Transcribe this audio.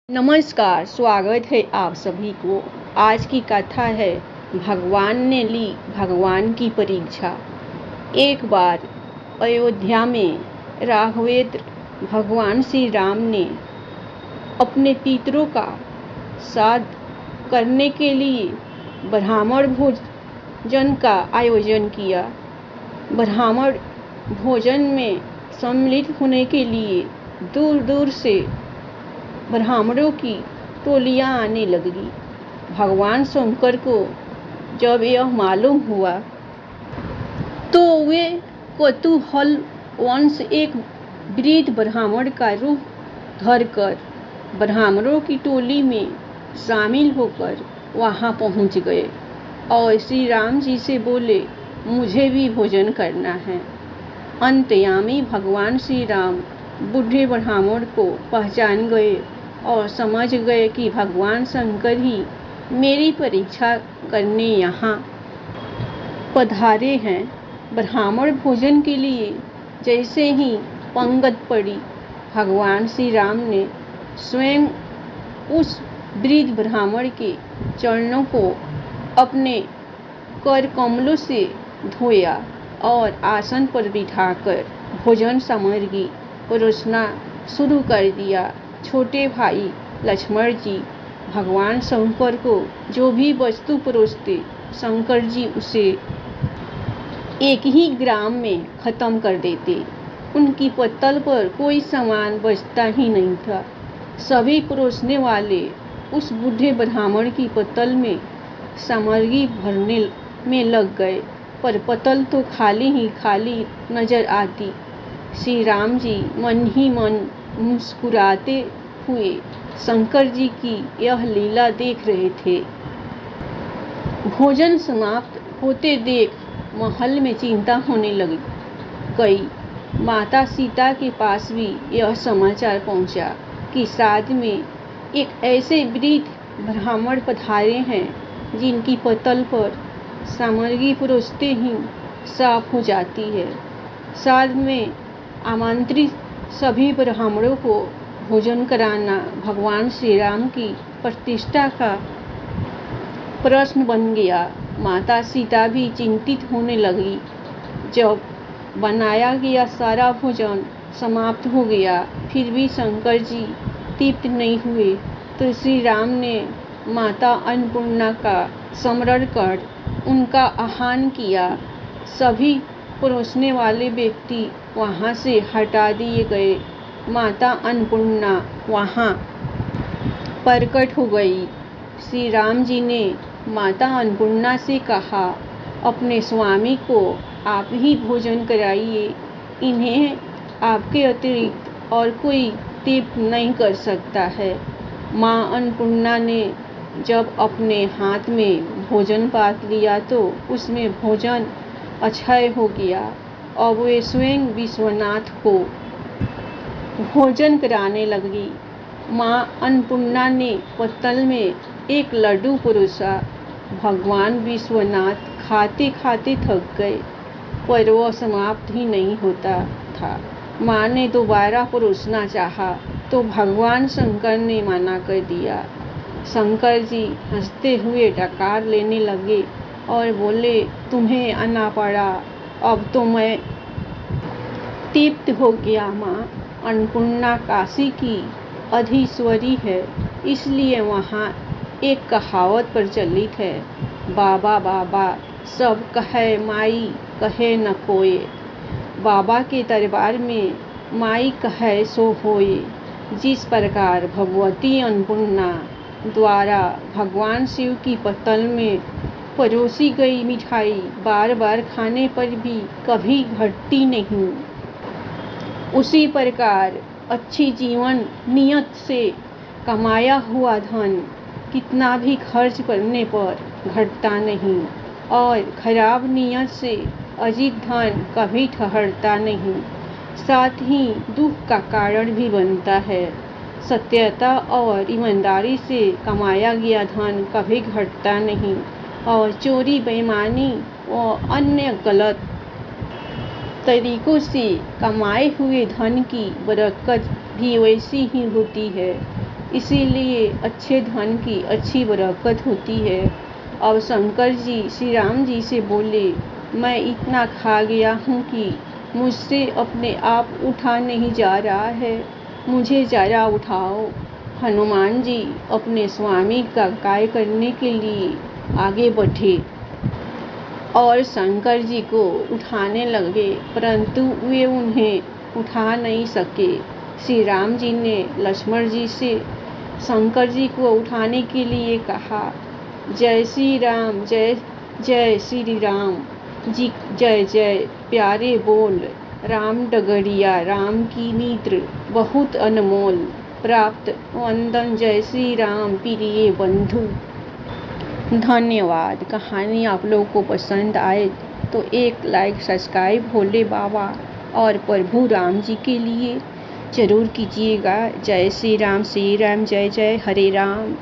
नमस्कार, स्वागत है आप सभी को। आज की कथा है भगवान ने ली भगवान की परीक्षा। एक बार अयोध्या में राघवेंद्र भगवान श्री राम ने अपने पितरों का श्राद्ध करने के लिए ब्राह्मण भोजन का आयोजन किया। ब्राह्मण भोजन में सम्मिलित होने के लिए दूर दूर से ब्राह्मणों की टोलियां आने लगी। भगवान शंकर को जब यह मालूम हुआ तो वे कौतूहलवश एक वृद्ध ब्राह्मण का रूप धरकर ब्राह्मणों की टोली में शामिल होकर वहां पहुंच गए और श्री राम जी से बोले, मुझे भी भोजन करना है। अंतर्यामी भगवान श्री राम बूढ़े ब्राह्मण को पहचान गए और समझ गए कि भगवान शंकर ही मेरी परीक्षा करने यहाँ पधारे हैं। ब्राह्मण भोजन के लिए जैसे ही पंगत पड़ी, भगवान श्री राम ने स्वयं उस वृद्ध ब्राह्मण के चरणों को अपने कर कमलों से धोया और आसन पर बिठाकर भोजन सामग्री परोसना शुरू कर दिया। छोटे भाई लक्ष्मण जी भगवान शंकर को जो भी वस्तु परोसते, शंकर जी उसे एक ही ग्राम में खत्म कर देते। उनकी पत्तल पर कोई सामान बचता ही नहीं था। सभी परोसने वाले उस बूढ़े ब्राह्मण की पत्तल में सामग्री भरने में लग गए, पर पत्तल तो खाली ही खाली नजर आती। श्री राम जी मन ही मन मुस्कुराते हुए शंकर जी की यह लीला देख रहे थे। भोजन समाप्त होते देख महल में चिंता होने लगी गई। माता सीता के पास भी यह समाचार पहुंचा कि श्राद्ध में एक ऐसे वृद्ध ब्राह्मण पधारे हैं जिनकी पत्तल पर सामग्री परोसते ही साफ हो जाती है। श्राद्ध में आमंत्रित सभी ब्राह्मणों को भोजन कराना भगवान श्री राम की प्रतिष्ठा का प्रश्न बन गया। माता सीता भी चिंतित होने लगी। जब बनाया गया सारा भोजन समाप्त हो गया, फिर भी शंकर जी तृप्त नहीं हुए, तो श्री राम ने माता अन्नपूर्णा का स्मरण कर उनका आह्वान किया। सभी परोसने वाले व्यक्ति वहां से हटा दिए गए। माता अन्नपूर्णा वहां प्रकट हो गई। श्री राम जी ने माता अन्नपूर्णा से कहा, अपने स्वामी को आप ही भोजन कराइए। इन्हें आपके अतिरिक्त और कोई तृप्त नहीं कर सकता है। माँ अन्नपूर्णा ने जब अपने हाथ में भोजन पात लिया तो उसमें भोजन अक्षय हो गया और वे स्वयं विश्वनाथ को भोजन कराने लगी। माँ अन्नपूर्णा ने पत्तल में एक लड्डू परोसा। भगवान विश्वनाथ खाते खाते थक गए, पर वह समाप्त ही नहीं होता था। माँ ने दोबारा परोसना चाहा तो भगवान शंकर ने मना कर दिया। शंकर जी हंसते हुए डकार लेने लगे और बोले, तुम्हें आना पड़ा, अब तो मैं तृप्त हो गया। माँ अन्नपूर्णा काशी की अधीश्वरी है, इसलिए वहाँ एक कहावत प्रचलित है, बाबा बाबा सब कहे माई कहे न कोय। बाबा के दरबार में माई कहे सो होए। जिस प्रकार भगवती अन्नपूर्णा द्वारा भगवान शिव की पत्तल में परोसी गई मिठाई बार बार खाने पर भी कभी घटती नहीं, उसी प्रकार अच्छी जीवन नियत से कमाया हुआ धन कितना भी खर्च करने पर घटता नहीं और खराब नियत से अर्जित धन कभी ठहरता नहीं, साथ ही दुख का कारण भी बनता है। सत्यता और ईमानदारी से कमाया गया धन कभी घटता नहीं और चोरी, बेईमानी और अन्य गलत तरीकों से कमाए हुए धन की बरकत भी वैसी ही होती है। इसीलिए अच्छे धन की अच्छी बरकत होती है। अब शंकर जी श्री राम जी से बोले, मैं इतना खा गया हूँ कि मुझसे अपने आप उठा नहीं जा रहा है, मुझे जरा उठाओ। हनुमान जी अपने स्वामी का कार्य करने के लिए आगे बढ़े और शंकर जी को उठाने लगे, परंतु वे उन्हें उठा नहीं सके। श्री राम जी ने लक्ष्मण जी से शंकर जी को उठाने के लिए कहा, जय श्री राम, जय जय श्री राम जी, जय जय प्यारे बोल। राम डगरिया राम की नीत्र बहुत अनमोल, प्राप्त वंदन जय श्री राम प्रिय बंधु। धन्यवाद। कहानी आप लोगों को पसंद आए तो एक लाइक सब्सक्राइब भोले बाबा और प्रभु राम जी के लिए जरूर कीजिएगा। जय श्री राम, जय जय हरे राम।